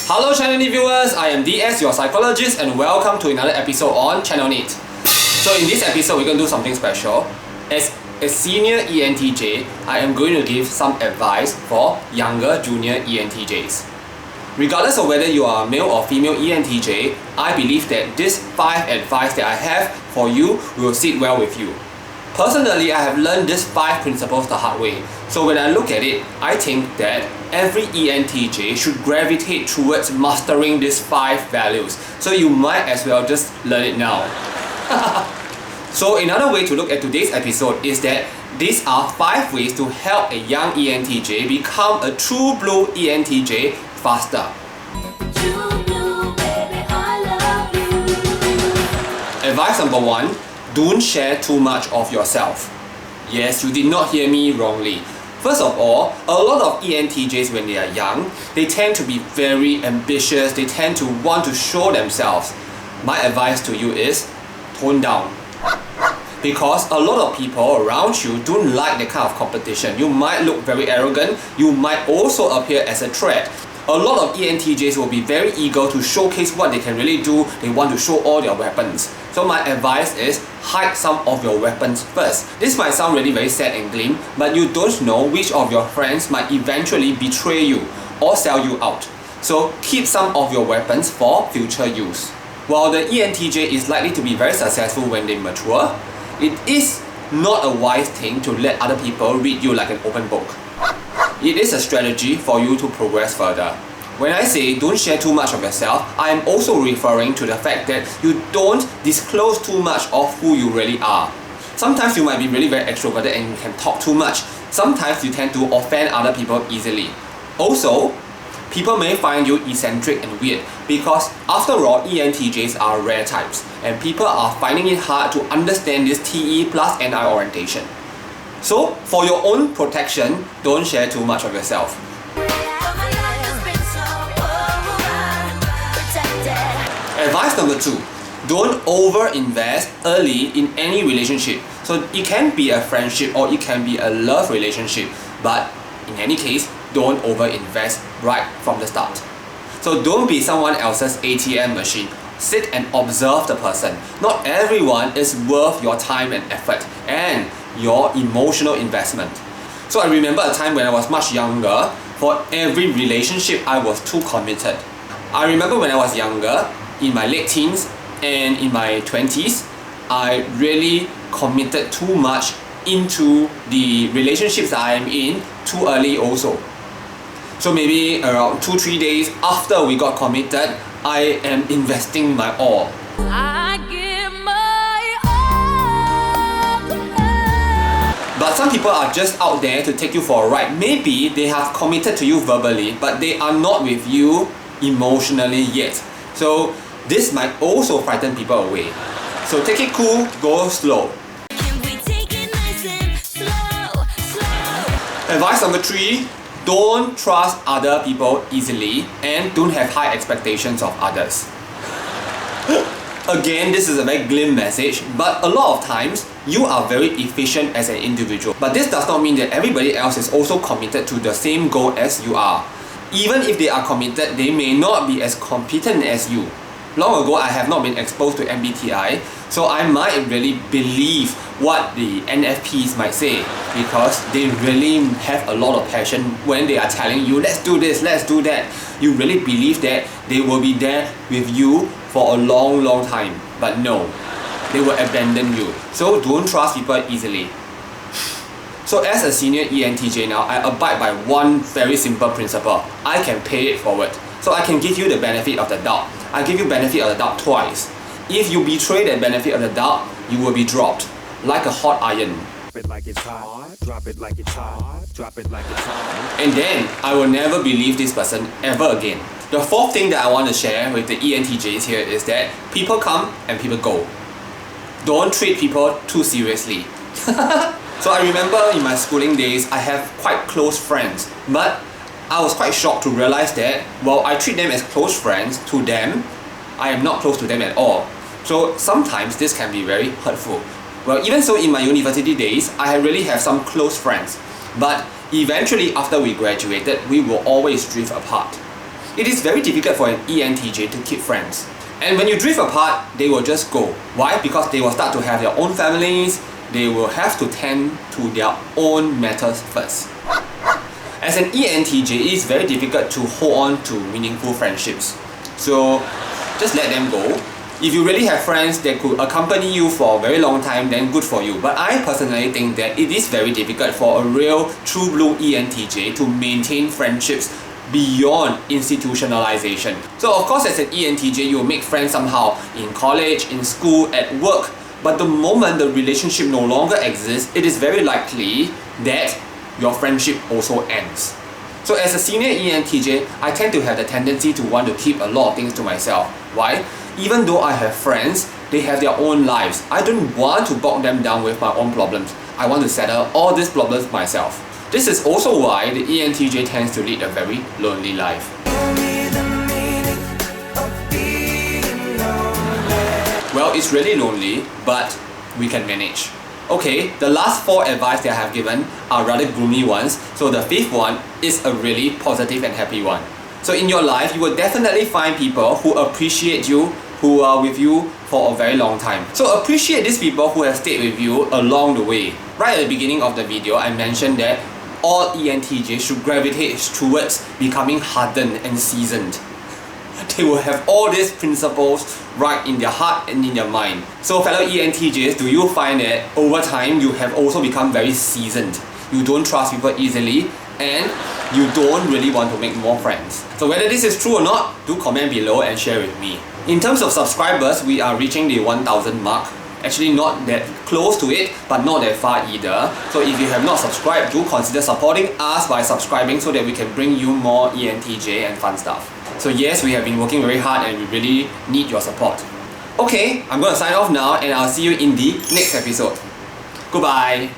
Hello Channel NITT viewers, I am DS, your psychologist, and welcome to another episode on Channel NITT. So in this episode, we're going to do something special. As a senior ENTJ, I am going to give some advice for younger junior ENTJs. Regardless of whether you are male or female ENTJ, I believe that this 5 advice that I have for you will sit well with you. Personally, I have learned these 5 principles the hard way. So when I look at it, I think that every ENTJ should gravitate towards mastering these 5 values. So you might as well just learn it now. So another way to look at today's episode is that these are 5 ways to help a young ENTJ become a true blue ENTJ faster. Advice number 1. Don't share too much of yourself. Yes, you did not hear me wrongly. First of all, a lot of ENTJs when they are young, they tend to be very ambitious, they tend to want to show themselves. My advice to you is, tone down. Because a lot of people around you don't like that kind of competition. You might look very arrogant, you might also appear as a threat. A lot of ENTJs will be very eager to showcase what they can really do. They want to show all their weapons. So my advice is, hide some of your weapons first. This might sound really very sad and grim, but you don't know which of your friends might eventually betray you or sell you out. So keep some of your weapons for future use. While the ENTJ is likely to be very successful when they mature, it is not a wise thing to let other people read you like an open book. It is a strategy for you to progress further. When I say don't share too much of yourself, I am also referring to the fact that you don't disclose too much of who you really are. Sometimes you might be really very extroverted and you can talk too much. Sometimes you tend to offend other people easily. Also, people may find you eccentric and weird because after all, ENTJs are rare types and people are finding it hard to understand this TE plus NI orientation. So, for your own protection, don't share too much of yourself. Advice number 2. Don't over-invest early in any relationship. So it can be a friendship or it can be a love relationship, but in any case, don't over-invest right from the start. So don't be someone else's ATM machine. Sit and observe the person. Not everyone is worth your time and effort and your emotional investment. So I remember a time when I was much younger, for every relationship I was too committed. I remember when I was younger, in my late teens and in my 20s, I really committed too much into the relationships that I am in too early also. So maybe around 2-3 days after we got committed, I am investing my all. But some people are just out there to take you for a ride. Maybe they have committed to you verbally, but they are not with you emotionally yet. So this might also frighten people away. So take it cool, go slow. Advice number 3, don't trust other people easily and don't have high expectations of others. Again, this is a very glim message, but a lot of times, you are very efficient as an individual. But this does not mean that everybody else is also committed to the same goal as you are. Even if they are committed, they may not be as competent as you. Long ago, I have not been exposed to MBTI, so I might really believe what the NFPs might say because they really have a lot of passion when they are telling you, let's do this, let's do that. You really believe that they will be there with you for a long, long time. But no, they will abandon you. So don't trust people easily. So as a senior ENTJ now, I abide by one very simple principle. I can pay it forward. So I can give you the benefit of the doubt. I give you benefit of the doubt twice. If you betray that benefit of the doubt, you will be dropped like a hot iron. And then I will never believe this person ever again. The 4th thing that I want to share with the ENTJs here is that people come and people go. Don't treat people too seriously. So I remember in my schooling days, I have quite close friends, but I was quite shocked to realize that while I treat them as close friends, to them, I am not close to them at all. So sometimes this can be very hurtful. Well, even so, in my university days, I really have some close friends. But eventually, after we graduated, we will always drift apart. It is very difficult for an ENTJ to keep friends. And when you drift apart, they will just go. Why? Because they will start to have their own families, they will have to tend to their own matters first. As an ENTJ, it is very difficult to hold on to meaningful friendships. So just let them go. If you really have friends that could accompany you for a very long time, then good for you. But I personally think that it is very difficult for a real true blue ENTJ to maintain friendships beyond institutionalization. So of course, as an ENTJ, you will make friends somehow in college, in school, at work. But the moment the relationship no longer exists, it is very likely that your friendship also ends. So as a senior ENTJ, I tend to have the tendency to want to keep a lot of things to myself. Why? Even though I have friends, they have their own lives. I don't want to bog them down with my own problems. I want to settle all these problems myself. This is also why the ENTJ tends to lead a very lonely life. Well, it's really lonely, but we can manage. Okay, the last 4 advice that I have given are rather gloomy ones, so the 5th one is a really positive and happy one. So in your life, you will definitely find people who appreciate you, who are with you for a very long time. So appreciate these people who have stayed with you along the way. Right at the beginning of the video, I mentioned that all ENTJs should gravitate towards becoming hardened and seasoned. They will have all these principles right in their heart and in their mind. So fellow ENTJs, do you find that over time you have also become very seasoned? You don't trust people easily and you don't really want to make more friends. So whether this is true or not, do comment below and share with me. In terms of subscribers, we are reaching the 1000 mark. Actually not that close to it, but not that far either. So if you have not subscribed, do consider supporting us by subscribing so that we can bring you more ENTJ and fun stuff. So yes, we have been working very hard and we really need your support. Okay, I'm going to sign off now and I'll see you in the next episode. Goodbye!